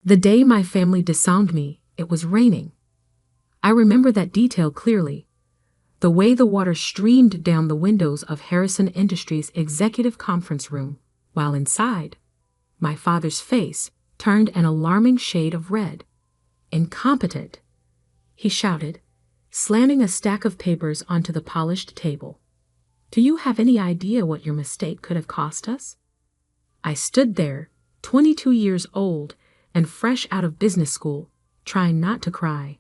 The day my family disowned me, it was raining. I remember that detail clearly. The way the water streamed down the windows of Harrison Industries' executive conference room, while inside, my father's face turned an alarming shade of red. "Incompetent!" he shouted, slamming a stack of papers onto the polished table. "Do you have any idea what your mistake could have cost us?" I stood there, 22 years old and fresh out of business school, trying not to cry.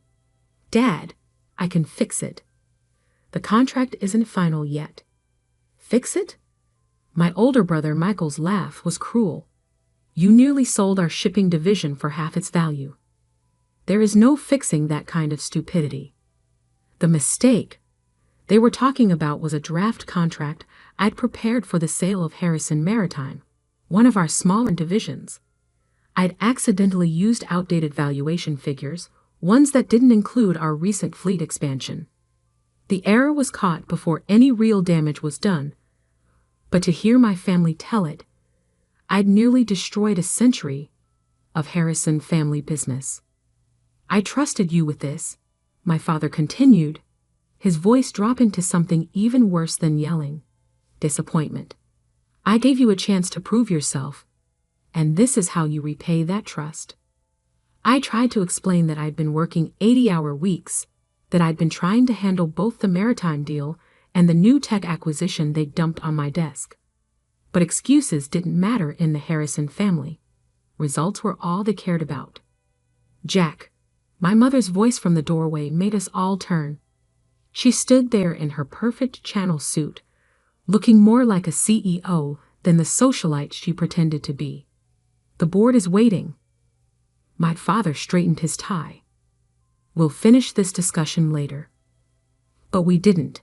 "Dad, I can fix it. The contract isn't final yet." "Fix it?" My older brother Michael's laugh was cruel. "You nearly sold our shipping division for half its value. There is no fixing that kind of stupidity." The mistake they were talking about was a draft contract I'd prepared for the sale of Harrison Maritime, one of our smaller divisions. I'd accidentally used outdated valuation figures, ones that didn't include our recent fleet expansion. The error was caught before any real damage was done, but to hear my family tell it, I'd nearly destroyed a century of Harrison family business. "I trusted you with this," my father continued, his voice dropping to something even worse than yelling: disappointment. "I gave you a chance to prove yourself, and this is how you repay that trust." I tried to explain that I'd been working 80-hour weeks, that I'd been trying to handle both the maritime deal and the new tech acquisition they dumped on my desk. But excuses didn't matter in the Harrison family. Results were all they cared about. "Jack," my mother's voice from the doorway made us all turn. She stood there in her perfect Channel suit, looking more like a CEO than the socialite she pretended to be. "The board is waiting." My father straightened his tie. "We'll finish this discussion later." But we didn't.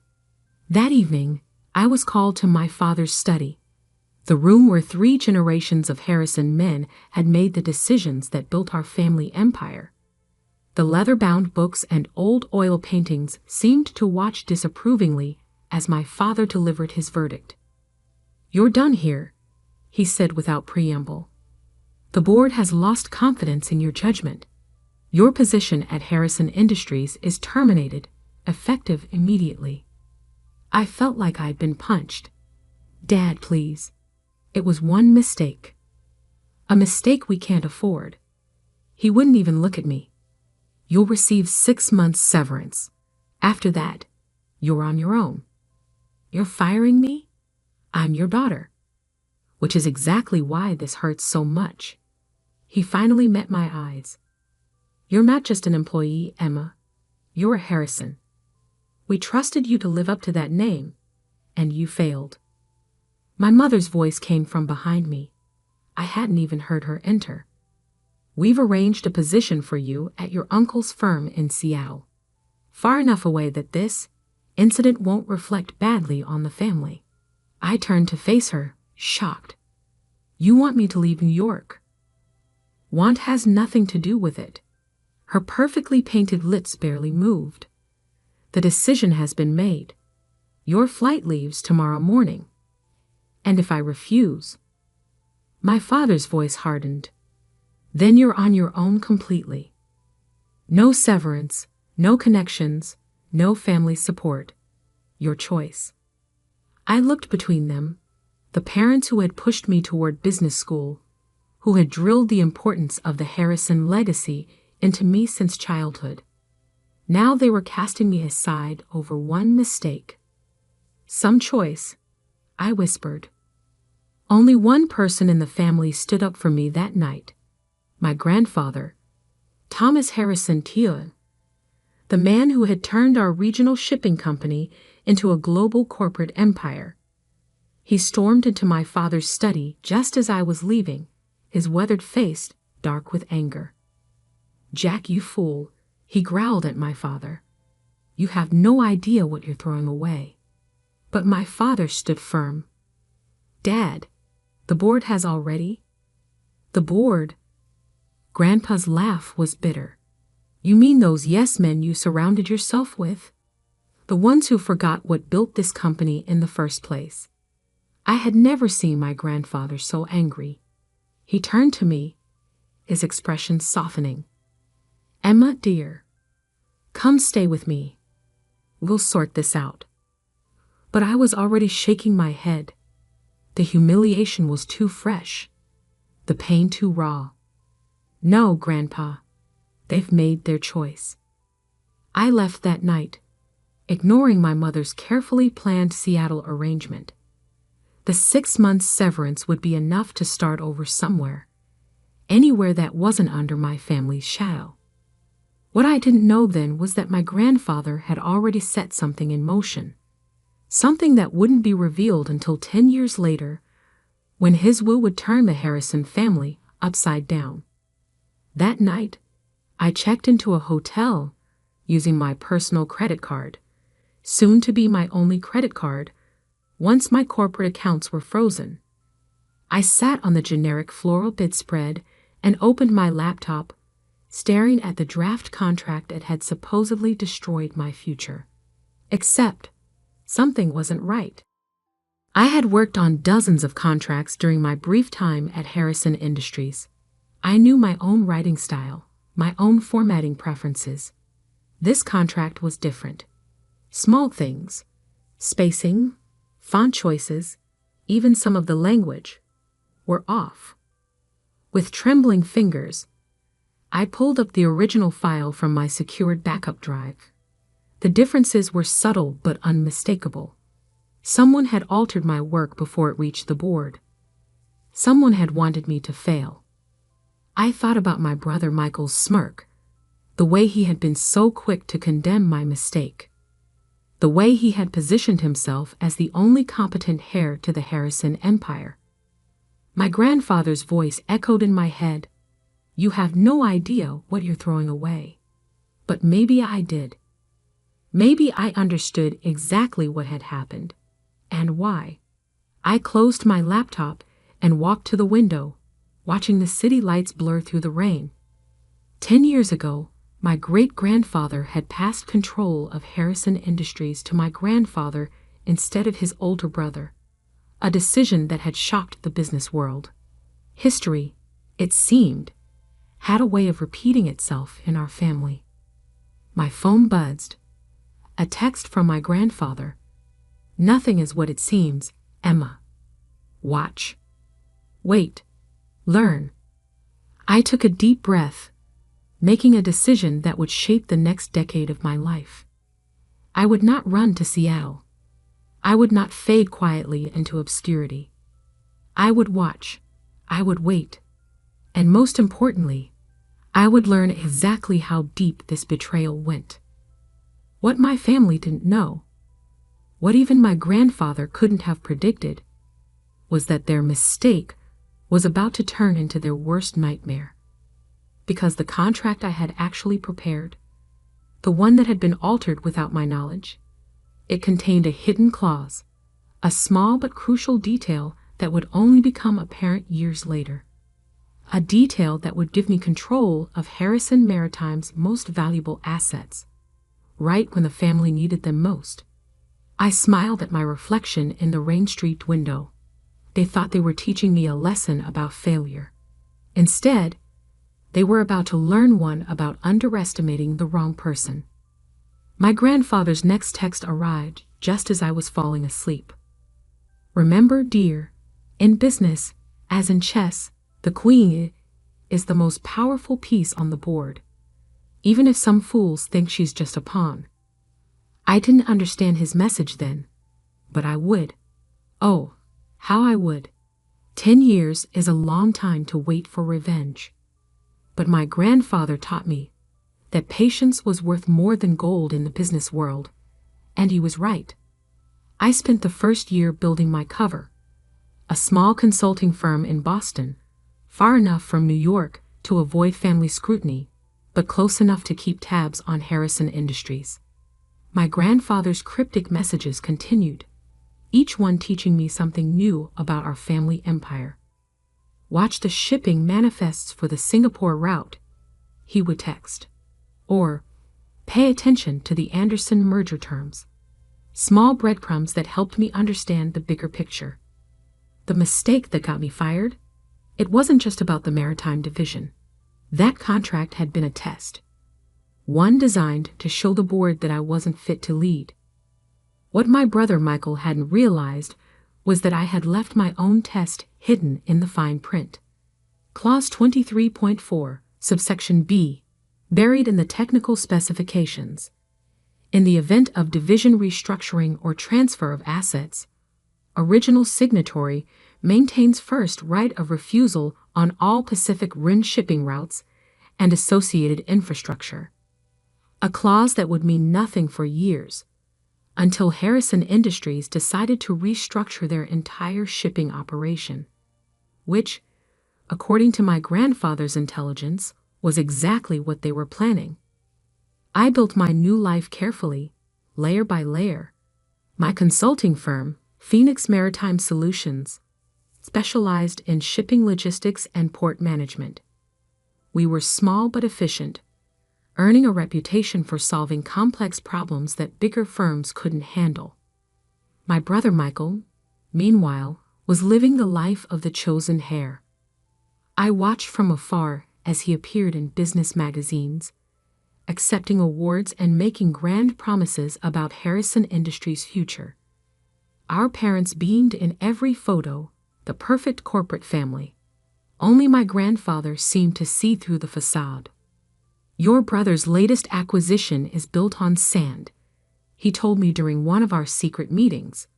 That evening, I was called to my father's study, the room where 3 generations of Harrison men had made the decisions that built our family empire. The leather-bound books and old oil paintings seemed to watch disapprovingly as my father delivered his verdict. "You're done here," he said without preamble. "The board has lost confidence in your judgment. Your position at Harrison Industries is terminated, effective immediately." I felt like I'd been punched. "Dad, please. It was one mistake. A mistake we can't afford." He wouldn't even look at me. "You'll receive 6 months severance. After that, you're on your own." "You're firing me? I'm your daughter." Which is exactly why this hurts so much. He finally met my eyes. "You're not just an employee, Emma. You're a Harrison. We trusted you to live up to that name, and you failed." My mother's voice came from behind me. I hadn't even heard her enter. "We've arranged a position for you at your uncle's firm in Seattle, far enough away that this incident won't reflect badly on the family." I turned to face her, shocked. "You want me to leave New York?" "Want has nothing to do with it." Her perfectly painted lips barely moved. "The decision has been made. Your flight leaves tomorrow morning. And if I refuse—" My father's voice hardened. "Then you're on your own completely. No severance, no connections, no family support. Your choice." I looked between them, the parents who had pushed me toward business school, who had drilled the importance of the Harrison legacy into me since childhood. Now they were casting me aside over one mistake. "Some choice," I whispered. Only one person in the family stood up for me that night. My grandfather, Thomas Harrison Teal, the man who had turned our regional shipping company into a global corporate empire. He stormed into my father's study just as I was leaving, his weathered face dark with anger. "Jack, you fool," he growled at my father. "You have no idea what you're throwing away." But my father stood firm. "Dad, the board has already—" "The board?" Grandpa's laugh was bitter. "You mean those yes-men you surrounded yourself with? The ones who forgot what built this company in the first place." I had never seen my grandfather so angry. He turned to me, his expression softening. "Emma, dear, come stay with me. We'll sort this out." But I was already shaking my head. The humiliation was too fresh, the pain too raw. "No, Grandpa, they've made their choice." I left that night, ignoring my mother's carefully planned Seattle arrangement. The 6-month severance would be enough to start over somewhere, anywhere that wasn't under my family's shadow. What I didn't know then was that my grandfather had already set something in motion, something that wouldn't be revealed until 10 years later, when his will would turn the Harrison family upside down. That night, I checked into a hotel using my personal credit card, soon to be my only credit card, once my corporate accounts were frozen. I sat on the generic floral bedspread and opened my laptop, staring at the draft contract that had supposedly destroyed my future. Except, something wasn't right. I had worked on dozens of contracts during my brief time at Harrison Industries. I knew my own writing style, my own formatting preferences. This contract was different. Small things, spacing, font choices, even some of the language, were off. With trembling fingers, I pulled up the original file from my secured backup drive. The differences were subtle but unmistakable. Someone had altered my work before it reached the board. Someone had wanted me to fail. I thought about my brother Michael's smirk, the way he had been so quick to condemn my mistake, the way he had positioned himself as the only competent heir to the Harrison empire. My grandfather's voice echoed in my head, "You have no idea what you're throwing away." But maybe I did. Maybe I understood exactly what had happened, and why. I closed my laptop and walked to the window, watching the city lights blur through the rain. 10 years ago, my great-grandfather had passed control of Harrison Industries to my grandfather instead of his older brother, a decision that had shocked the business world. History, it seemed, had a way of repeating itself in our family. My phone buzzed. A text from my grandfather. "Nothing is what it seems, Emma. Watch. Wait. Learn." I took a deep breath, making a decision that would shape the next decade of my life. I would not run to Seattle. I would not fade quietly into obscurity. I would watch. I would wait. And most importantly, I would learn exactly how deep this betrayal went. What my family didn't know, what even my grandfather couldn't have predicted, was that their mistake was about to turn into their worst nightmare. Because the contract I had actually prepared, the one that had been altered without my knowledge, it contained a hidden clause, a small but crucial detail that would only become apparent years later. A detail that would give me control of Harrison Maritime's most valuable assets, right when the family needed them most. I smiled at my reflection in the rain-streaked window. They thought they were teaching me a lesson about failure. Instead, they were about to learn one about underestimating the wrong person. My grandfather's next text arrived just as I was falling asleep. "Remember, dear, in business, as in chess, the queen is the most powerful piece on the board, even if some fools think she's just a pawn." I didn't understand his message then, but I would. Oh, how I would. 10 years is a long time to wait for revenge. But my grandfather taught me that patience was worth more than gold in the business world, and he was right. I spent the first year building my cover, a small consulting firm in Boston, far enough from New York to avoid family scrutiny, but close enough to keep tabs on Harrison Industries. My grandfather's cryptic messages continued, each one teaching me something new about our family empire. "Watch the shipping manifests for the Singapore route," he would text. Or, "Pay attention to the Anderson merger terms." Small breadcrumbs that helped me understand the bigger picture. The mistake that got me fired? It wasn't just about the maritime division. That contract had been a test, one designed to show the board that I wasn't fit to lead. What my brother Michael hadn't realized was that I had left my own test hidden in the fine print. Clause 23.4, subsection B, buried in the technical specifications. In the event of division restructuring or transfer of assets, original signatory maintains first right of refusal on all Pacific Rim shipping routes and associated infrastructure. A clause that would mean nothing for years, until Harrison Industries decided to restructure their entire shipping operation, which, according to my grandfather's intelligence, was exactly what they were planning. I built my new life carefully, layer by layer. My consulting firm, Phoenix Maritime Solutions, specialized in shipping logistics and port management. We were small but efficient, earning a reputation for solving complex problems that bigger firms couldn't handle. My brother Michael, meanwhile, was living the life of the chosen heir. I watched from afar as he appeared in business magazines, accepting awards and making grand promises about Harrison Industries' future. Our parents beamed in every photo, the perfect corporate family. Only my grandfather seemed to see through the facade. "Your brother's latest acquisition is built on sand," he told me during one of our secret meetings,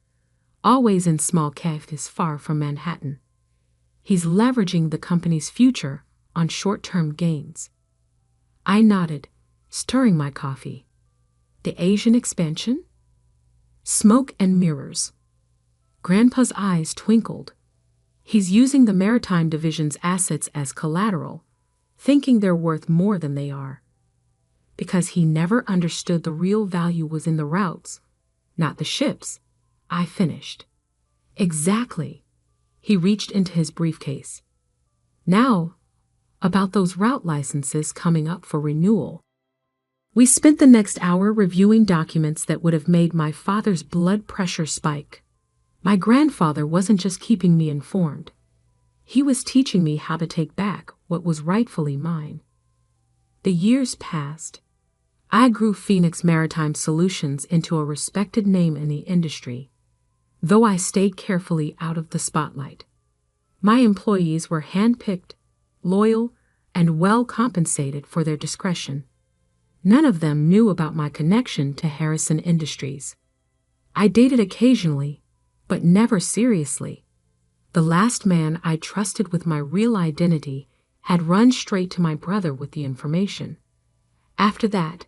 always in small cafes far from Manhattan. "He's leveraging the company's future on short-term gains." I nodded, stirring my coffee. "The Asian expansion?" "Smoke and mirrors." Grandpa's eyes twinkled. "He's using the Maritime Division's assets as collateral, thinking they're worth more than they are. Because he never understood the real value was in the routes, not the ships," I finished. "Exactly." He reached into his briefcase. "Now, about those route licenses coming up for renewal." We spent the next hour reviewing documents that would have made my father's blood pressure spike. My grandfather wasn't just keeping me informed. He was teaching me how to take back what was rightfully mine. The years passed. I grew Phoenix Maritime Solutions into a respected name in the industry, though I stayed carefully out of the spotlight. My employees were handpicked, loyal, and well compensated for their discretion. None of them knew about my connection to Harrison Industries. I dated occasionally, but never seriously. The last man I trusted with my real identity had run straight to my brother with the information. After that,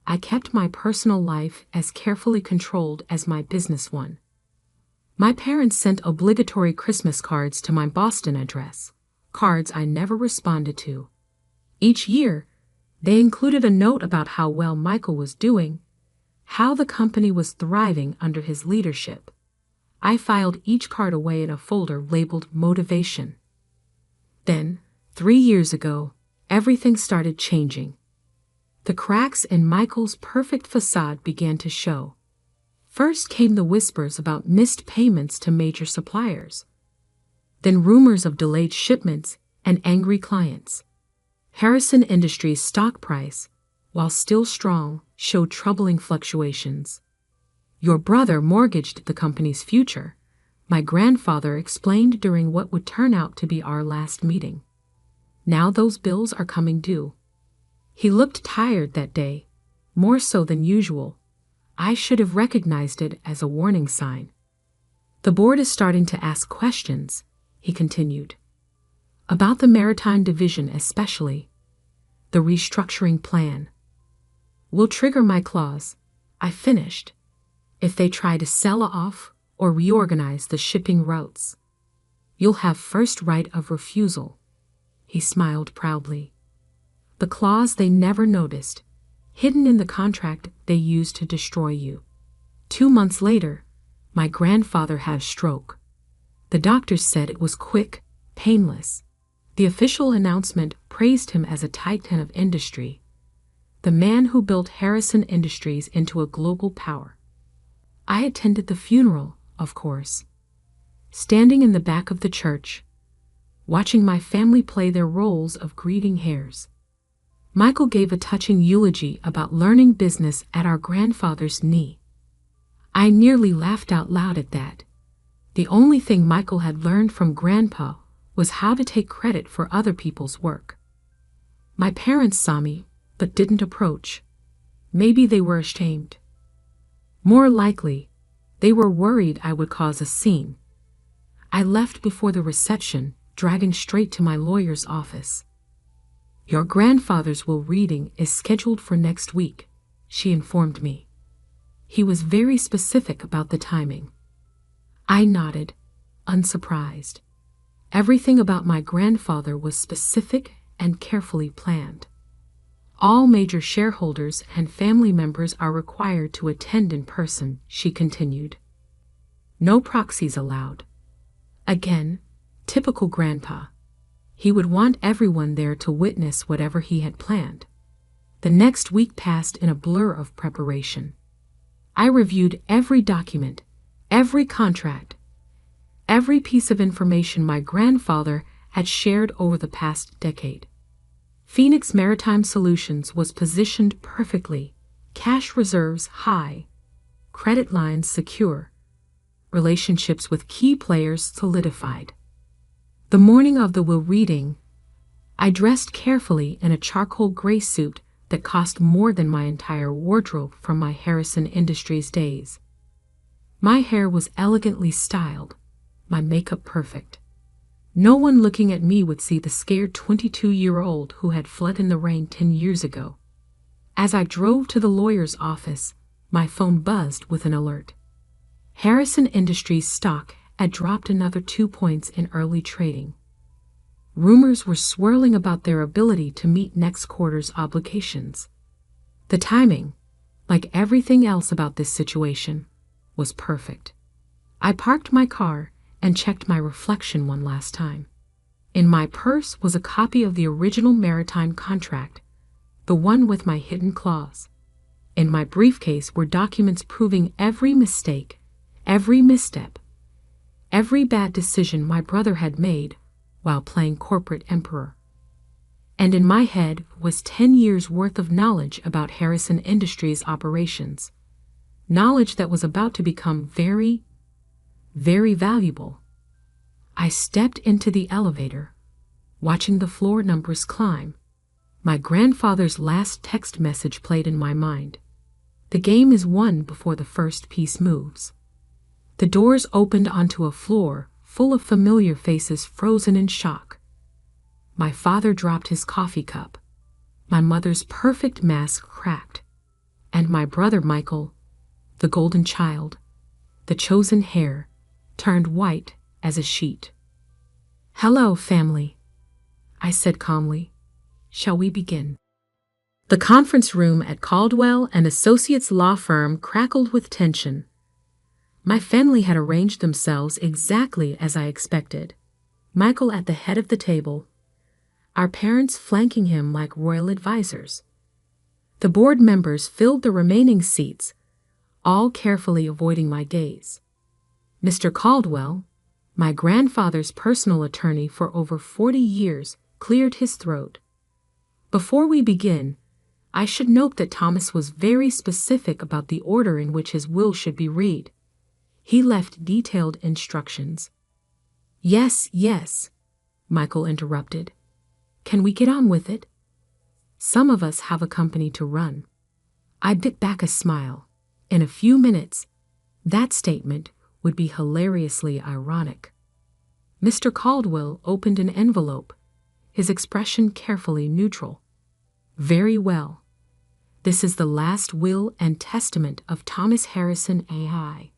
I kept my personal life as carefully controlled as my business one. My parents sent obligatory Christmas cards to my Boston address, cards I never responded to. Each year, they included a note about how well Michael was doing, how the company was thriving under his leadership. I filed each card away in a folder labeled Motivation. Then, 3 years ago, everything started changing. The cracks in Michael's perfect facade began to show. First came the whispers about missed payments to major suppliers. Then rumors of delayed shipments and angry clients. Harrison Industries' stock price, while still strong, showed troubling fluctuations. "Your brother mortgaged the company's future," my grandfather explained during what would turn out to be our last meeting. "Now those bills are coming due." He looked tired that day, more so than usual. I should have recognized it as a warning sign. "The board is starting to ask questions," he continued. "About the Maritime Division especially. The restructuring plan. Will trigger my clause," I finished, "if they try to sell off or reorganize the shipping routes. You'll have first right of refusal." He smiled proudly. "The clause they never noticed, hidden in the contract they used to destroy you." 2 months later, my grandfather had a stroke. The doctors said it was quick, painless. The official announcement praised him as a titan of industry, the man who built Harrison Industries into a global power. I attended the funeral, of course. Standing in the back of the church, watching my family play their roles of grieving heirs. Michael gave a touching eulogy about learning business at our grandfather's knee. I nearly laughed out loud at that. The only thing Michael had learned from Grandpa was how to take credit for other people's work. My parents saw me, but didn't approach. Maybe they were ashamed. More likely, they were worried I would cause a scene. I left before the reception, driving straight to my lawyer's office. "Your grandfather's will reading is scheduled for next week," she informed me. He was very specific about the timing. I nodded, unsurprised. Everything about my grandfather was specific and carefully planned. "All major shareholders and family members are required to attend in person," she continued. "No proxies allowed." Again, typical Grandpa. He would want everyone there to witness whatever he had planned. The next week passed in a blur of preparation. I reviewed every document, every contract, every piece of information my grandfather had shared over the past decade. Phoenix Maritime Solutions was positioned perfectly, cash reserves high, credit lines secure, relationships with key players solidified. The morning of the will reading, I dressed carefully in a charcoal gray suit that cost more than my entire wardrobe from my Harrison Industries days. My hair was elegantly styled, my makeup perfect. No one looking at me would see the scared 22-year-old who had fled in the rain 10 years ago. As I drove to the lawyer's office, my phone buzzed with an alert. Harrison Industries stock had dropped another 2 points in early trading. Rumors were swirling about their ability to meet next quarter's obligations. The timing, like everything else about this situation, was perfect. I parked my car and checked my reflection one last time. In my purse was a copy of the original maritime contract, the one with my hidden clause. In my briefcase were documents proving every mistake, every misstep, every bad decision my brother had made while playing corporate emperor. And in my head was 10 years' worth of knowledge about Harrison Industries operations, knowledge that was about to become very, very valuable. I stepped into the elevator, watching the floor numbers climb. My grandfather's last text message played in my mind. The game is won before the first piece moves. The doors opened onto a floor full of familiar faces frozen in shock. My father dropped his coffee cup. My mother's perfect mask cracked. And my brother Michael, the golden child, the chosen heir, turned white as a sheet. "Hello, family," I said calmly. "Shall we begin?" The conference room at Caldwell and Associates law firm crackled with tension. My family had arranged themselves exactly as I expected. Michael at the head of the table, our parents flanking him like royal advisors. The board members filled the remaining seats, all carefully avoiding my gaze. Mr. Caldwell, my grandfather's personal attorney for over 40 years, cleared his throat. "Before we begin, I should note that Thomas was very specific about the order in which his will should be read. He left detailed instructions." Yes, Michael interrupted. "Can we get on with it? Some of us have a company to run." I bit back a smile. In a few minutes, that statement would be hilariously ironic. Mr. Caldwell opened an envelope, his expression carefully neutral. "Very well. This is the last will and testament of Thomas Harrison AI.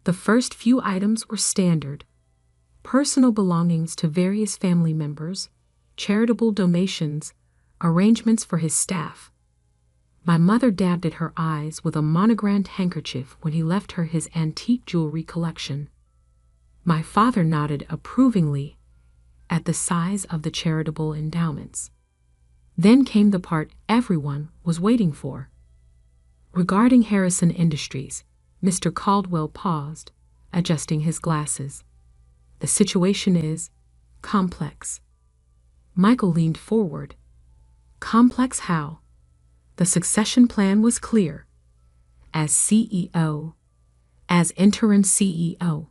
The first few items were standard: personal belongings to various family members, charitable donations, arrangements for his staff. My mother dabbed at her eyes with a monogrammed handkerchief when he left her his antique jewelry collection. My father nodded approvingly at the size of the charitable endowments. Then came the part everyone was waiting for. Regarding Harrison Industries, Mr. Caldwell paused, adjusting his glasses. "The situation is Complex. Michael leaned forward. Complex how? The succession plan was clear. As CEO. As interim CEO.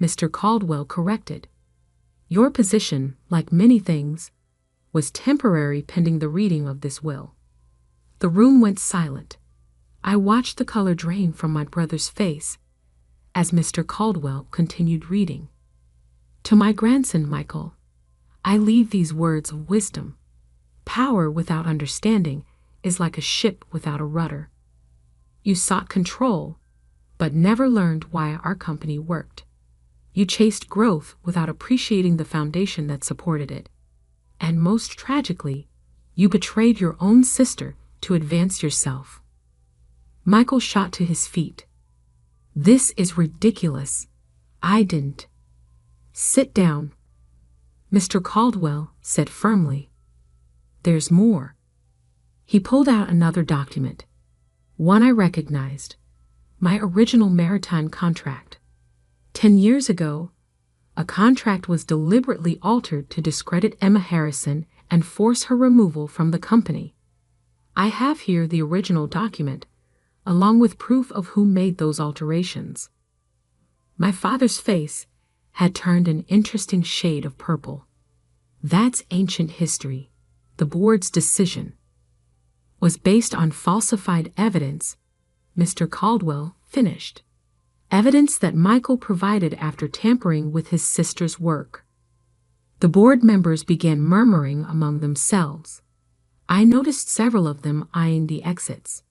Mr. Caldwell corrected. Your position, like many things, was temporary pending the reading of this will. The room went silent. I watched the color drain from my brother's face as Mr. Caldwell continued reading. To my grandson, Michael, I leave these words of wisdom. Power without understanding is like a ship without a rudder. You sought control, but never learned why our company worked. You chased growth without appreciating the foundation that supported it. And most tragically, you betrayed your own sister to advance yourself. Michael shot to his feet. This is ridiculous. I didn't. Sit down, Mr. Caldwell said firmly. There's more. He pulled out another document, one I recognized, my original maritime contract. 10 years ago, a contract was deliberately altered to discredit Emma Harrison and force her removal from the company. I have here the original document, along with proof of who made those alterations. My father's face had turned an interesting shade of purple. That's ancient history. The board's decision was based on falsified evidence, Mr. Caldwell finished. Evidence that Michael provided after tampering with his sister's work. The board members began murmuring among themselves. I noticed several of them eyeing the exits.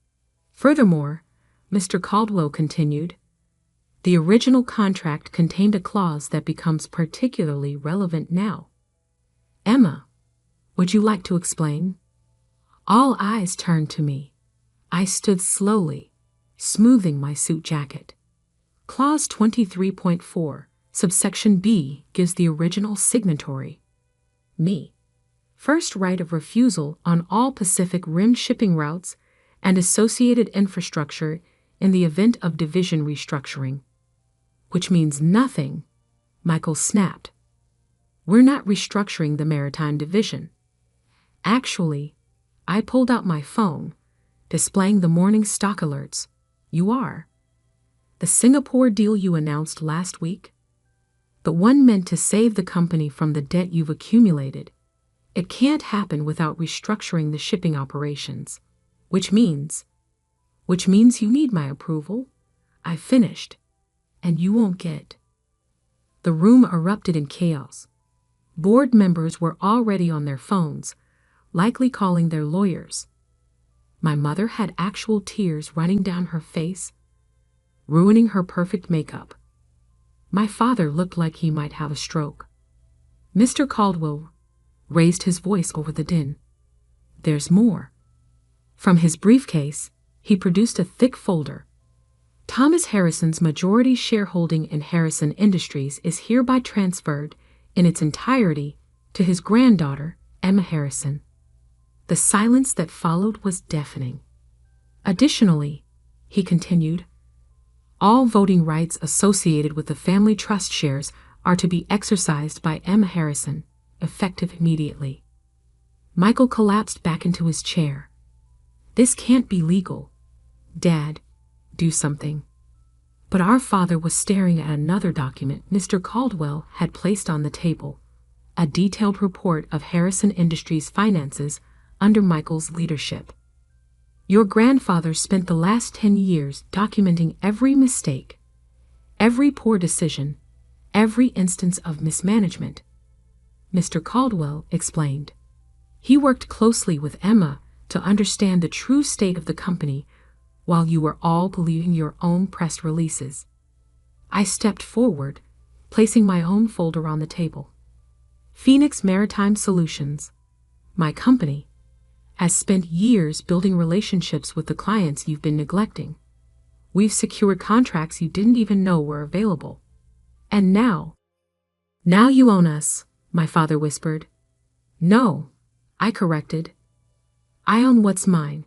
Furthermore, Mr. Caldwell continued, the original contract contained a clause that becomes particularly relevant now. Emma, would you like to explain? All eyes turned to me. I stood slowly, smoothing my suit jacket. Clause 23.4, subsection B, gives the original signatory, me, first right of refusal on all Pacific Rim shipping routes and associated infrastructure in the event of division restructuring. Which means nothing, Michael snapped. We're not restructuring the maritime division. Actually, I pulled out my phone, displaying the morning stock alerts. You are. The Singapore deal you announced last week? The one meant to save the company from the debt you've accumulated. It can't happen without restructuring the shipping operations. Which means you need my approval. I finished. And you won't get. The room erupted in chaos. Board members were already on their phones, likely calling their lawyers. My mother had actual tears running down her face, ruining her perfect makeup. My father looked like he might have a stroke. Mr. Caldwell raised his voice over the din. There's more. From his briefcase, he produced a thick folder. Thomas Harrison's majority shareholding in Harrison Industries is hereby transferred in its entirety to his granddaughter, Emma Harrison. The silence that followed was deafening. Additionally, he continued, all voting rights associated with the family trust shares are to be exercised by Emma Harrison, effective immediately. Michael collapsed back into his chair. This can't be legal. Dad, do something. But our father was staring at another document Mr. Caldwell had placed on the table, a detailed report of Harrison Industries' finances under Michael's leadership. Your grandfather spent the last 10 years documenting every mistake, every poor decision, every instance of mismanagement. Mr. Caldwell explained. He worked closely with Emma to understand the true state of the company while you were all believing your own press releases. I stepped forward, placing my own folder on the table. Phoenix Maritime Solutions, my company, has spent years building relationships with the clients you've been neglecting. We've secured contracts you didn't even know were available. And now you own us, my father whispered. No, I corrected. I own what's mine.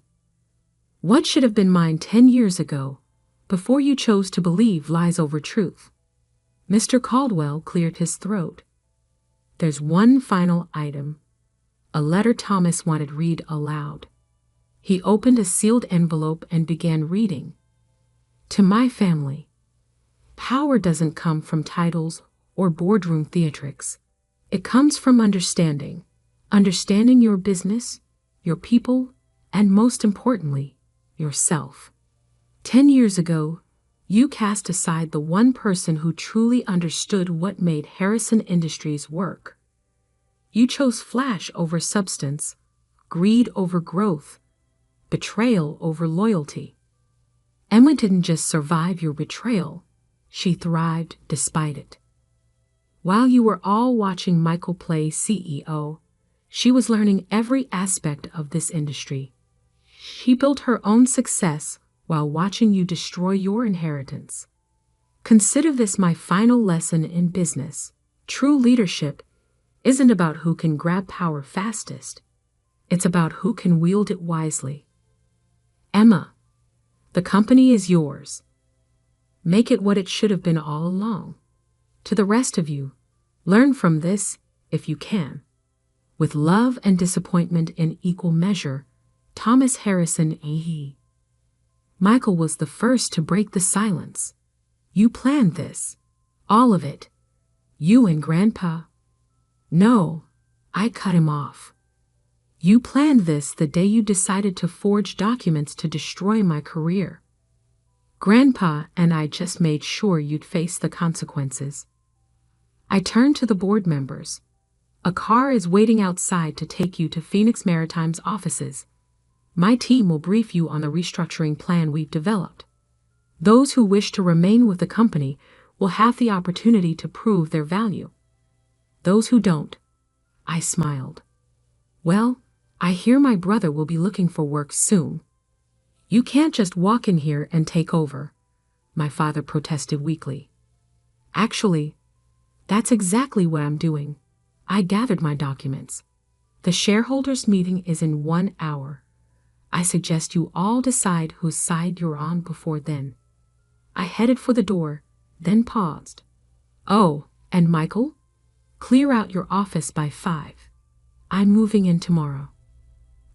What should have been mine 10 years ago, before you chose to believe lies over truth? Mr. Caldwell cleared his throat. There's one final item. A letter Thomas wanted read aloud. He opened a sealed envelope and began reading. To my family. Power doesn't come from titles or boardroom theatrics. It comes from understanding. Understanding your business, your people, and most importantly, yourself. 10 years ago, you cast aside the one person who truly understood what made Harrison Industries work. You chose flash over substance, greed over growth, betrayal over loyalty. Emma didn't just survive your betrayal, she thrived despite it. While you were all watching Michael play CEO, she was learning every aspect of this industry. She built her own success while watching you destroy your inheritance. Consider this my final lesson in business. True leadership isn't about who can grab power fastest. It's about who can wield it wisely. Emma, the company is yours. Make it what it should have been all along. To the rest of you, learn from this if you can. With love and disappointment in equal measure, Thomas Harrison A.E. Michael was the first to break the silence. You planned this. All of it. You and Grandpa. No, I cut him off. You planned this the day you decided to forge documents to destroy my career. Grandpa and I just made sure you'd face the consequences. I turned to the board members. A car is waiting outside to take you to Phoenix Maritime's offices. My team will brief you on the restructuring plan we've developed. Those who wish to remain with the company will have the opportunity to prove their value. Those who don't, I smiled. Well, I hear my brother will be looking for work soon. You can't just walk in here and take over, my father protested weakly. Actually, that's exactly what I'm doing. I gathered my documents. The shareholders' meeting is in 1 hour. I suggest you all decide whose side you're on before then. I headed for the door, then paused. Oh, and Michael? Clear out your office by 5. I'm moving in tomorrow.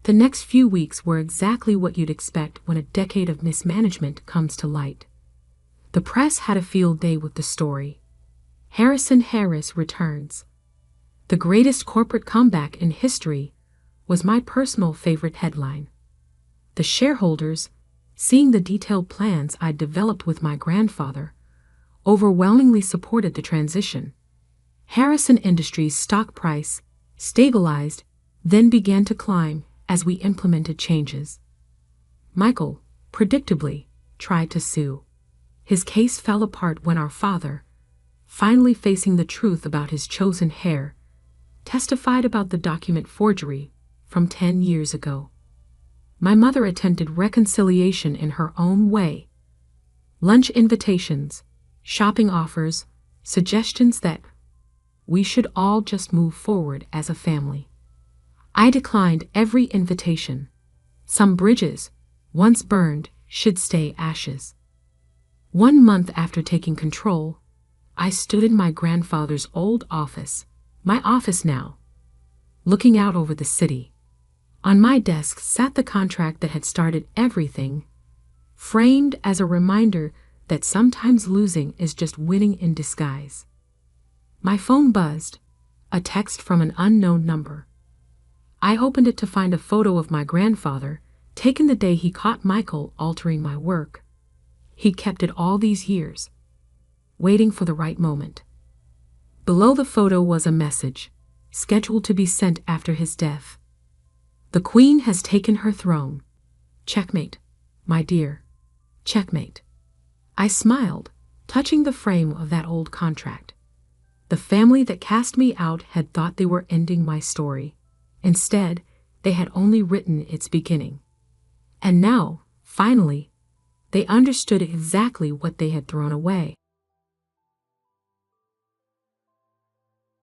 The next few weeks were exactly what you'd expect when a decade of mismanagement comes to light. The press had a field day with the story. Harrison Harris returns. The greatest corporate comeback in history was my personal favorite headline. The shareholders, seeing the detailed plans I'd developed with my grandfather, overwhelmingly supported the transition. Harrison Industries' stock price stabilized, then began to climb as we implemented changes. Michael, predictably, tried to sue. His case fell apart when our father, finally facing the truth about his chosen heir, testified about the document forgery from 10 years ago. My mother attempted reconciliation in her own way. Lunch invitations, shopping offers, suggestions that we should all just move forward as a family. I declined every invitation. Some bridges, once burned, should stay ashes. 1 month after taking control, I stood in my grandfather's old office, my office now, looking out over the city. On my desk sat the contract that had started everything, framed as a reminder that sometimes losing is just winning in disguise. My phone buzzed, a text from an unknown number. I opened it to find a photo of my grandfather, taken the day he caught Michael altering my work. He'd kept it all these years, waiting for the right moment. Below the photo was a message, scheduled to be sent after his death. The Queen has taken her throne. Checkmate, my dear. Checkmate. I smiled, touching the frame of that old contract. The family that cast me out had thought they were ending my story. Instead, they had only written its beginning. And now, finally, they understood exactly what they had thrown away.